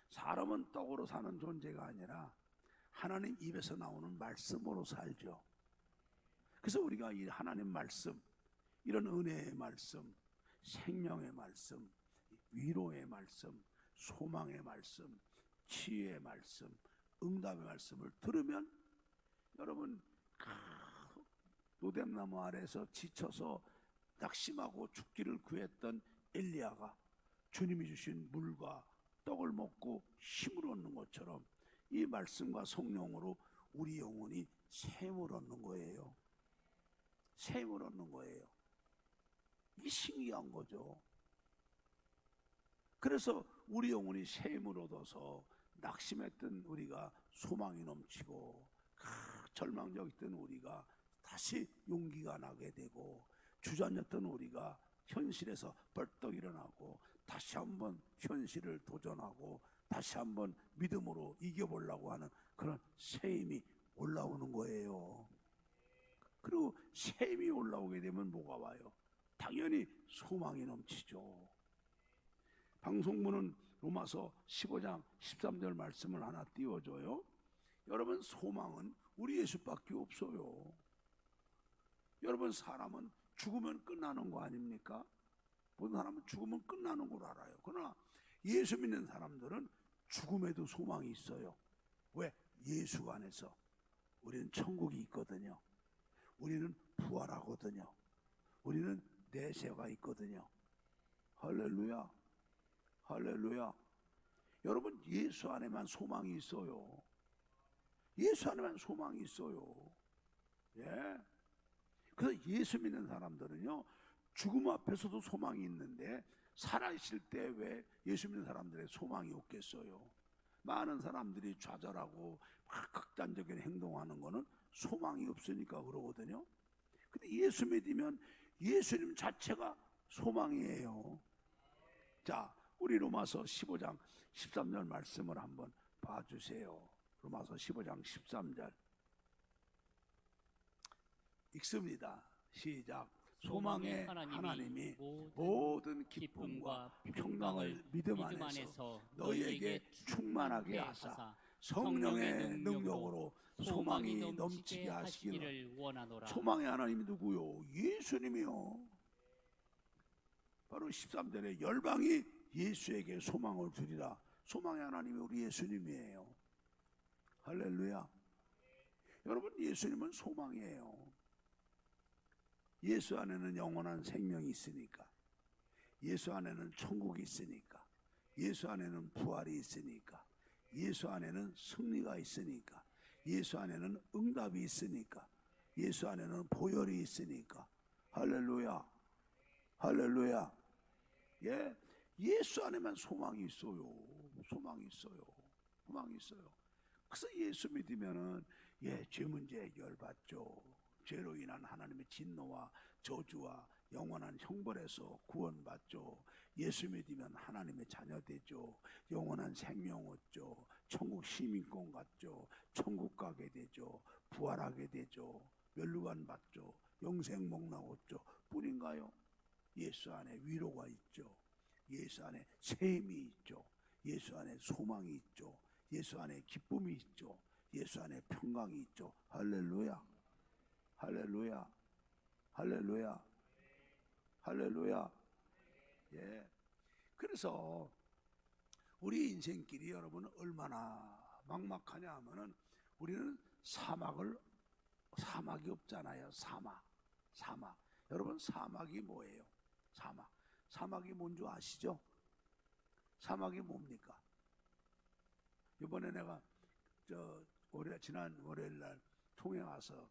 사람은 떡으로 사는 존재가 아니라 하나님 입에서 나오는 말씀으로 살죠. 그래서 우리가 이 하나님 말씀, 이런 은혜의 말씀, 생명의 말씀, 위로의 말씀, 소망의 말씀, 치유의 말씀, 응답의 말씀을 들으면 여러분 노뎀나무 아래에서 지쳐서 낙심하고 죽기를 구했던 엘리야가 주님이 주신 물과 떡을 먹고 힘을 얻는 것처럼 이 말씀과 성령으로 우리 영혼이 샘을 얻는 거예요. 샘을 얻는 거예요. 이게 신기한 거죠. 그래서 우리 영혼이 샘을 얻어서 낙심했던 우리가 소망이 넘치고 절망적이던 우리가 다시 용기가 나게 되고 주저앉았던 우리가 현실에서 벌떡 일어나고 다시 한번 현실을 도전하고 다시 한번 믿음으로 이겨보려고 하는 그런 새 힘이 올라오는 거예요. 그리고 새 힘이 올라오게 되면 뭐가 와요? 당연히 소망이 넘치죠. 방송부는 로마서 15장 13절 말씀을 하나 띄워줘요. 여러분, 소망은 우리 예수밖에 없어요. 여러분, 사람은 죽으면 끝나는 거 아닙니까? 모든 사람은 죽으면 끝나는 걸 알아요. 그러나 예수 믿는 사람들은 죽음에도 소망이 있어요. 왜? 예수 안에서 우리는 천국이 있거든요. 우리는 부활하거든요. 우리는 내세가 있거든요. 할렐루야. 할렐루야. 여러분, 예수 안에만 소망이 있어요. 예수 안에만 소망이 있어요. 예. 그래서 예수 믿는 사람들은요, 죽음 앞에서도 소망이 있는데 살아있을 때 왜 예수 믿는 사람들의 소망이 없겠어요? 많은 사람들이 좌절하고 극단적인 행동하는 거는 소망이 없으니까 그러거든요. 근데 예수 믿으면 예수님 자체가 소망이에요. 자, 우리 로마서 15장 13절 말씀을 한번 봐주세요. 로마서 15장 13절 읽습니다. 시작. 소망의 하나님이 모든 기쁨과 평강을 믿음 안에서 너희에게 충만하게 하사 성령의 능력으로 소망이 넘치게 하시기를 원하노라. 소망의 하나님이 누구요? 예수님이요. 바로 13절에 열방이 예수에게 소망을 두리라. 소망의 하나님이 우리 예수님이에요. 할렐루야. 여러분, 예수님은 소망이에요. 예수 안에는 영원한 생명이 있으니까. 예수 안에는 천국이 있으니까, 예수 안에는 부활이 있으니까, 예수 안에는 승리가 있으니까, 예수 안에는 응답이 있으니까, 예수 안에는 보혈이 있으니까. 할렐루야, 할렐루야. 예, 예수 안에만 소망이 있어요. 소망이 있어요. 소망이 있어요. 그래서 예수 믿으면은 죄 문제 해결받죠. 죄로 인한 하나님의 진노와 저주와 영원한 형벌에서 구원받죠. 예수 믿으면 하나님의 자녀 되죠. 영원한 생명 얻죠. 천국 시민권 갖죠. 천국 가게 되죠. 부활하게 되죠. 멸류관 받죠. 영생 복락 얻죠. 뿐인가요? 예수 안에 위로가 있죠. 예수 안에 셈이 있죠. 예수 안에 소망이 있죠. 예수 안에 기쁨이 있죠. 예수 안에 평강이 있죠. 할렐루야, 할렐루야, 할렐루야, 할렐루야. 예. 그래서 우리 인생길이 여러분 얼마나 막막하냐 하면은 우리는 사막이 없잖아요. 사막. 여러분 사막이 뭐예요? 사막이 뭔지 아시죠? 사막이 뭡니까? 이번에 내가 지난 월요일 날 총회 와서,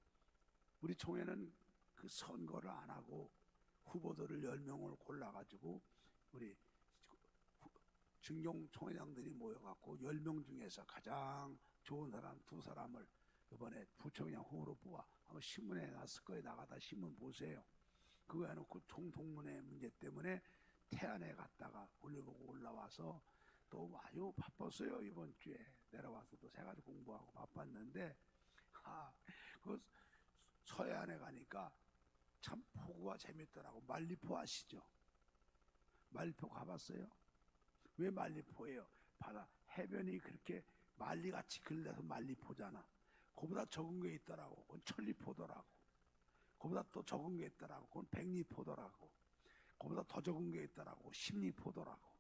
우리 총회는 그 선거를 안 하고 후보들을 10명을 골라가지고 우리 증용 총회장들이 모여갖고 10명 중에서 가장 좋은 사람 2사람을 이번에 부총장 후보로 뽑아. 아마 신문에 났을 거에 나가다 신문 보세요. 그거 해놓고 총동문회 문제 때문에 태안에 갔다가 올려보고 올라와서 또 아주 바빴어요. 이번 주에 내려와서 또 3가지 공부하고 바빴는데, 그 서해안에 가니까 참 포구가 재밌더라고. 말리포 아시죠? 말리포 가봤어요? 왜 말리포예요? 바다 해변이 그렇게 말리같이 길러서 말리포잖아. 그보다 적은 게 있더라고. 그건 천리포더라고. 그보다 또 적은 게 있더라고. 그건 백리포더라고. 그보다 더 적은 게 있더라고. 십리포더라고.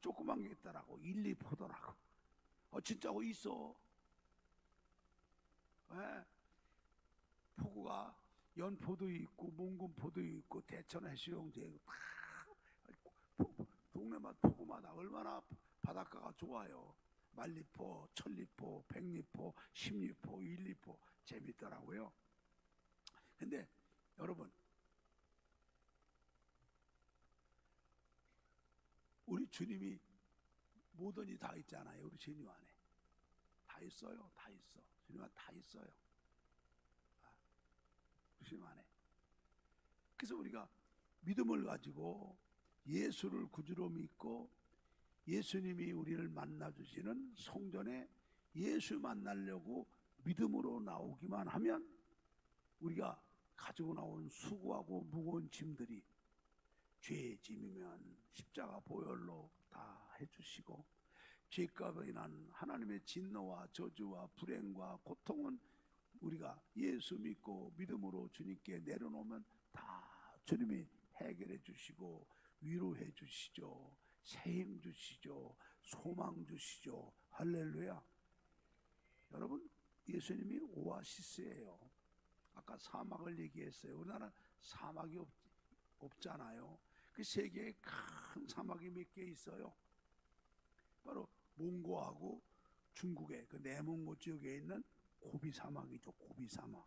조그만 게 있더라고. 일리포더라고. 진짜 있어. 예? 포구가 연포도 있고 몽군포도 있고 대천 해수욕장도 있고 다 동네마다 포구마다 얼마나 바닷가가 좋아요. 말리포, 천리포, 백리포, 십리포, 일리포 재밌더라고요. 근데 여러분, 우리 주님이 모든이 다 있잖아요. 우리 주님 안에 다 있어요. 다 있어. 주님 안에 다 있어요. 주님 안에. 그래서 우리가 믿음을 가지고 예수를 구주로 믿고 예수님이 우리를 만나주시는 성전에 예수 만나려고 믿음으로 나오기만 하면 우리가 가지고 나온 수고하고 무거운 짐들이 죄의 짐이면 십자가 보혈로 다 해주시고, 죄값에 인한 하나님의 진노와 저주와 불행과 고통은 우리가 예수 믿고 믿음으로 주님께 내려놓으면 다 주님이 해결해 주시고 위로해 주시죠. 새 힘 주시죠. 소망 주시죠. 할렐루야. 여러분, 예수님이 오아시스예요. 아까 사막을 얘기했어요. 우리나라 사막이 없잖아요. 그 세계에 큰 사막이 몇 개 있어요. 바로 몽고하고 중국의 그 내몽고 지역에 있는 고비 사막이죠. 고비 사막.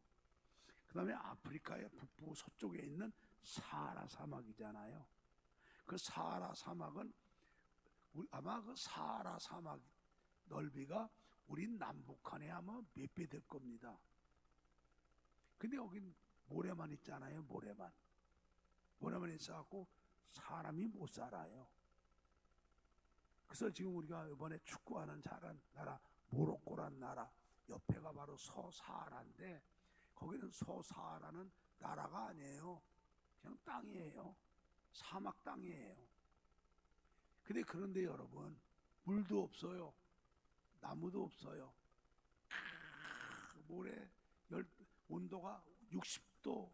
그 다음에 아프리카의 북부 서쪽에 있는 사하라 사막이잖아요. 그 사하라 사막은 아마 그 사하라 사막 넓이가 우리 남북한에 아마 몇 배 될 겁니다. 근데 여긴 모래만 있잖아요. 모래만 있어갖고 사람이 못 살아요. 그래서 지금 우리가 이번에 축구하는 잘한 나라 모로코란 나라 옆에가 바로 서사하라인데, 거기는 서사하라는 나라가 아니에요. 그냥 땅이에요. 사막 땅이에요. 근데 그런데 여러분, 물도 없어요. 나무도 없어요. 모래 온도가 60도,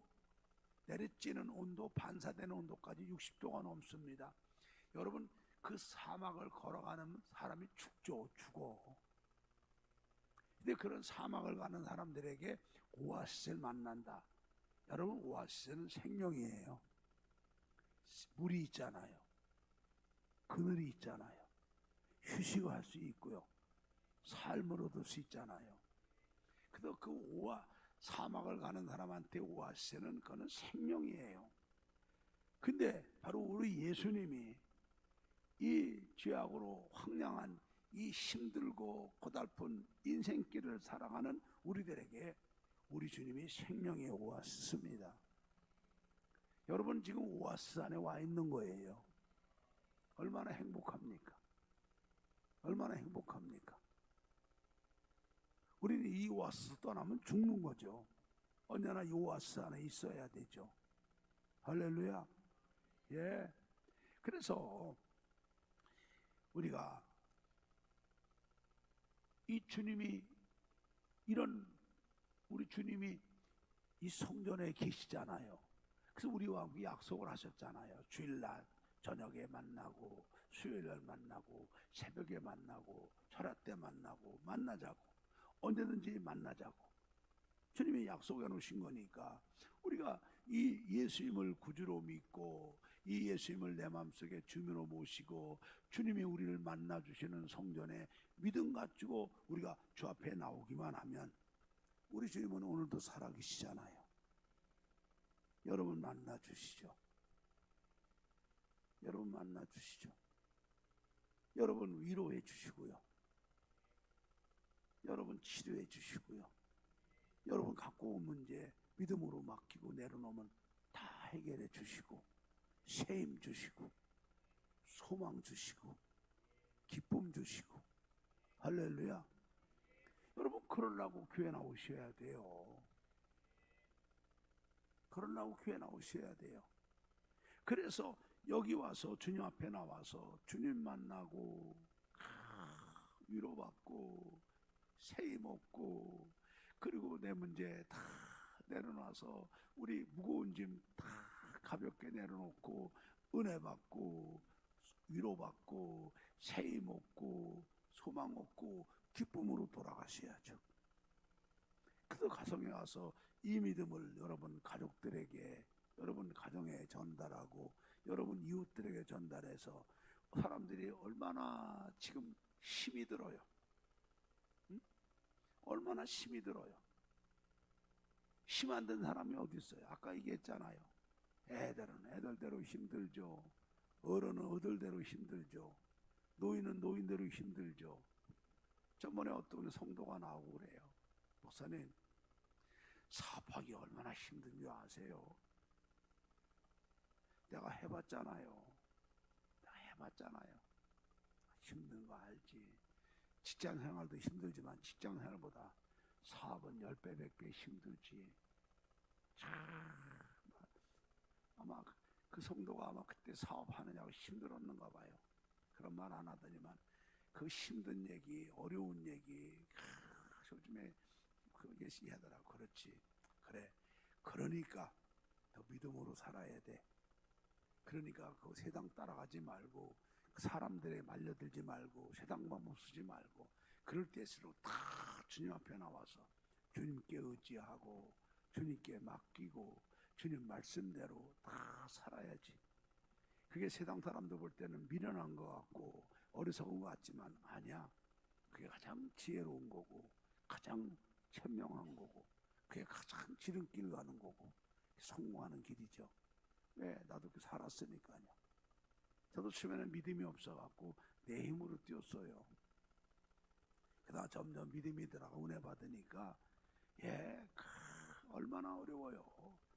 내리쬐는 온도, 반사되는 온도까지 60도가 넘습니다. 여러분, 그 사막을 걸어가는 사람이 죽어. 근데 그런 사막을 가는 사람들에게 오아시스를 만난다. 여러분, 오아시스는 생명이에요. 물이 있잖아요. 그늘이 있잖아요. 휴식할 수 있고요. 삶을 얻을 수 있잖아요. 그래서 그 사막을 가는 사람한테 오아시스는 그는 생명이에요. 근데 바로 우리 예수님이 이 죄악으로 황량한 이 힘들고 고달픈 인생길을 살아가는 우리들에게 우리 주님이 생명의 오아시스입니다. 여러분 지금 오아시스 안에 와 있는 거예요. 얼마나 행복합니까? 얼마나 행복합니까? 우리는 이 오아시스 떠나면 죽는 거죠. 언제나 이 오아시스 안에 있어야 되죠. 할렐루야. 예. 그래서 우리가 이 주님이 우리 주님이 이 성전에 계시잖아요. 그래서 우리와 함께 약속을 하셨잖아요. 주일날 저녁에 만나고 수요일날 만나고 새벽에 만나고 철학 때 만나자고 언제든지 만나자고 주님이 약속해 놓으신 거니까 우리가 이 예수님을 구주로 믿고 이 예수님을 내 마음속에 주님으로 모시고 주님이 우리를 만나주시는 성전에 믿음 가지고 우리가 주 앞에 나오기만 하면 우리 주님은 오늘도 살아계시잖아요. 여러분 만나주시죠. 여러분 만나주시죠. 여러분 위로해 주시고요. 여러분 치료해 주시고요. 여러분 갖고 온 문제 믿음으로 맡기고 내려놓으면 다 해결해 주시고 쉼 주시고 소망 주시고 기쁨 주시고 할렐루야. 여러분 그러려고 교회 나오셔야 돼요. 그러려고 교회 나오셔야 돼요. 그래서 여기 와서 주님 앞에 나와서 주님 만나고 위로받고 세임 얻고 그리고 내 문제 다 내려놔서 우리 무거운 짐 다 가볍게 내려놓고 은혜 받고 위로받고 세임 얻고 소망 얻고 기쁨으로 돌아가셔야죠. 그래서 가정에 와서 이 믿음을 여러분 가족들에게 여러분 가정에 전달하고 여러분 이웃들에게 전달해서 사람들이 얼마나 지금 힘이 들어요. 응? 얼마나 힘이 들어요. 힘 안 든 사람이 어디 있어요? 아까 얘기했잖아요. 애들은 애들대로 힘들죠. 어른은 어들대로 힘들죠. 노인은 노인대로 힘들죠. 저번에 어떤 성도가 나오고 그래요. 목사님, 사업하기 얼마나 힘든 줄 아세요? 내가 해봤잖아요. 힘든 거 알지. 직장 생활도 힘들지만 직장 생활보다 사업은 10배, 100배 힘들지. 아마 그 성도가 아마 그때 사업하느냐고 힘들었는가 봐요. 그런 말 안 하더니만 그 힘든 얘기, 어려운 얘기 요즘에 그 얘기하더라고. 그렇지. 그래. 그러니까 더 믿음으로 살아야 돼. 그러니까 그 세상 따라가지 말고 사람들에 말려들지 말고 세상 방법 쓰지 말고 그럴 때일수록 다 주님 앞에 나와서 주님께 의지하고 주님께 맡기고 주님 말씀대로 다 살아야지. 그게 세상 사람들 볼 때는 미련한 것 같고 어리석은 것 같지만 아니야. 그게 가장 지혜로운 거고 가장 현명한 거고 그게 가장 지름길 가는 거고 성공하는 길이죠. 왜? 나도 그렇게 살았으니까요. 저도 처음에는 믿음이 없어갖고 내 힘으로 뛰었어요. 그러다 점점 믿음이 들어가 은혜 받으니까 얼마나 어려워요.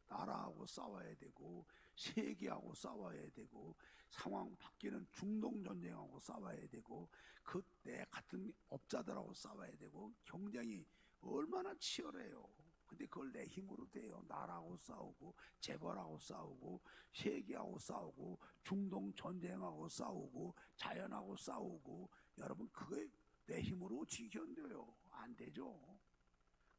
나라하고 싸워야 되고 세계하고 싸워야 되고 상황 바뀌는 중동전쟁하고 싸워야 되고 그때 같은 업자들하고 싸워야 되고 경쟁이 얼마나 치열해요. 근데 그걸 내 힘으로 돼요. 나라하고 싸우고 재벌하고 싸우고 세계하고 싸우고 중동전쟁하고 싸우고 자연하고 싸우고 여러분 그게 내 힘으로 어찌 견뎌요. 안 되죠.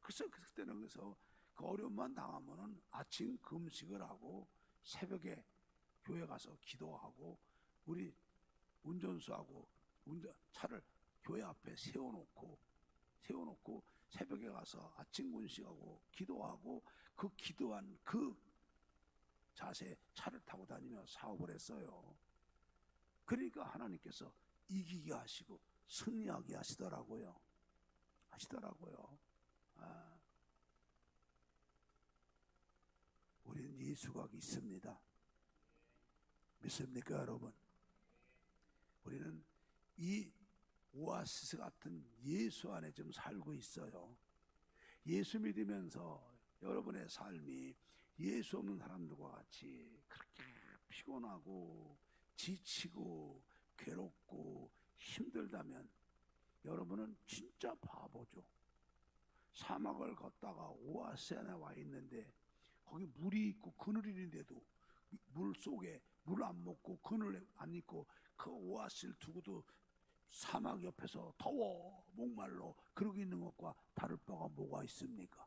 그래서 그때는 그 어려움만 당하면은 아침 금식을 하고 새벽에 교회 가서 기도하고 우리 운전수하고 차를 교회 앞에 세워놓고 새벽에 가서 아침 금식하고 기도하고 그 기도한 그 자세 차를 타고 다니며 사업을 했어요. 그러니까 하나님께서 이기게 하시고 승리하게 하시더라고요. 아, 우리는 예수가 있습니다. 믿습니까, 여러분? 우리는 이 오아시스 같은 예수 안에 좀 살고 있어요. 예수 믿으면서 여러분의 삶이 예수 없는 사람들과 같이 그렇게 피곤하고 지치고 괴롭고 힘들다면 여러분은 진짜 바보죠. 사막을 걷다가 오아시스에 와 있는데 거기 물이 있고 그늘이 있는데도 물 속에 물 안 먹고 그늘 안 있고 그 오아시스를 두고도 사막 옆에서 더워 목말라 그러고 있는 것과 다를 바가 뭐가 있습니까?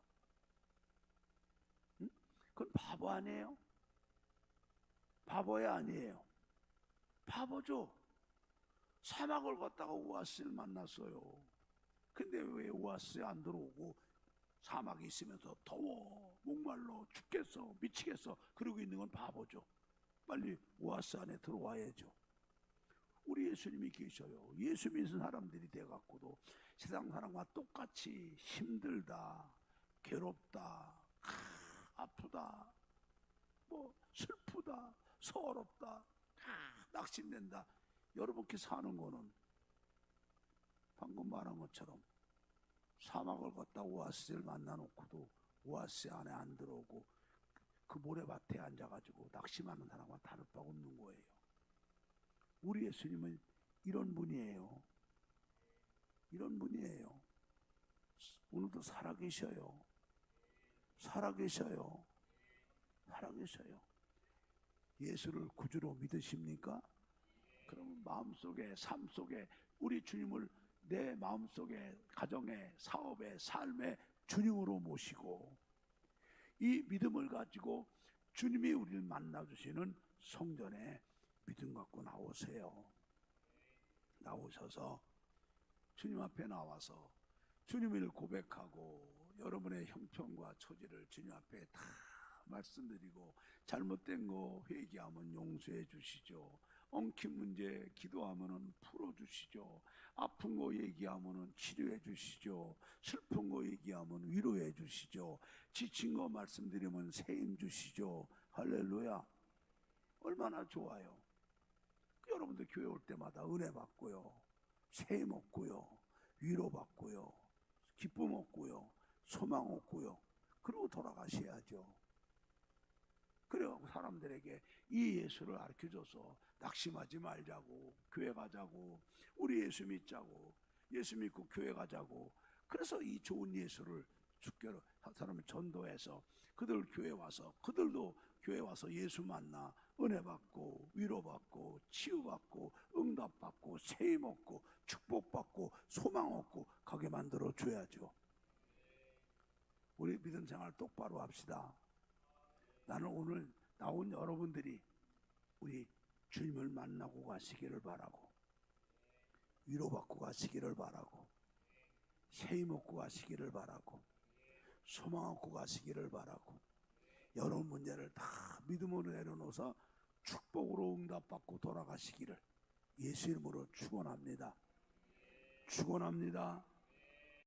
응? 그건 바보 아니에요? 바보야 아니에요? 바보죠. 사막을 걷다가 오아시스를 만났어요. 근데 왜 오아시스에 안 들어오고 사막에 있으면서 더워 목말라 죽겠어 미치겠어 그러고 있는 건 바보죠. 빨리 오아시스 안에 들어와야죠. 우리 예수님이 계셔요. 예수 믿는 사람들이 돼갖고도 세상 사람과 똑같이 힘들다, 괴롭다, 아프다, 뭐 슬프다, 서럽다, 낙심된다. 여러분께 사는 거는 방금 말한 것처럼 사막을 걷다 오아시스를 만나놓고도 오아시스 안에 안 들어오고 그 모래밭에 앉아가지고 낙심하는 사람과 다를 바가 없는 거예요. 우리 예수님은 이런 분이에요. 이런 분이에요. 오늘도 살아계셔요. 살아계셔요. 살아계셔요. 예수를 구주로 믿으십니까? 그러면 마음속에 삶 속에 우리 주님을 내 마음속에 가정에 사업에 삶에 주님으로 모시고 이 믿음을 가지고 주님이 우리를 만나주시는 성전에 믿음 갖고 나오세요. 나오셔서 주님 앞에 나와서 주님을 고백하고 여러분의 형편과 처지를 주님 앞에 다 말씀드리고 잘못된 거 회개하면 용서해 주시죠. 엉킨 문제 기도하면 풀어주시죠. 아픈 거 얘기하면 치료해 주시죠. 슬픈 거 얘기하면 위로해 주시죠. 지친 거 말씀드리면 세임 주시죠. 할렐루야. 얼마나 좋아요. 여러분들 교회 올 때마다 은혜 받고요, 세임 얻고요, 위로 받고요, 기쁨 얻고요, 소망 얻고요. 그러고 돌아가셔야죠. 그래갖고 사람들에게 이 예수를 가르쳐줘서 낙심하지 말자고, 교회 가자고, 우리 예수 믿자고, 예수 믿고 교회 가자고. 그래서 이 좋은 예수를 주께로 사람을 전도해서 그들 교회 와서 그들도 교회 와서 예수 만나 은혜 받고 위로 받고 치유 받고 응답 받고 세임 얻고 축복 받고 소망 얻고 가게 만들어 줘야죠. 우리 믿음 생활 똑바로 합시다. 나는 오늘 나온 여러분들이 우리 주님을 만나고 가시기를 바라고, 위로받고 가시기를 바라고, 세임 얻고 가시기를 바라고, 소망 얻고 가시기를 바라고, 여러 문제를 다 믿음으로 내려놓아서 축복으로 응답받고 돌아가시기를 예수 이름으로 축원합니다. 축원합니다.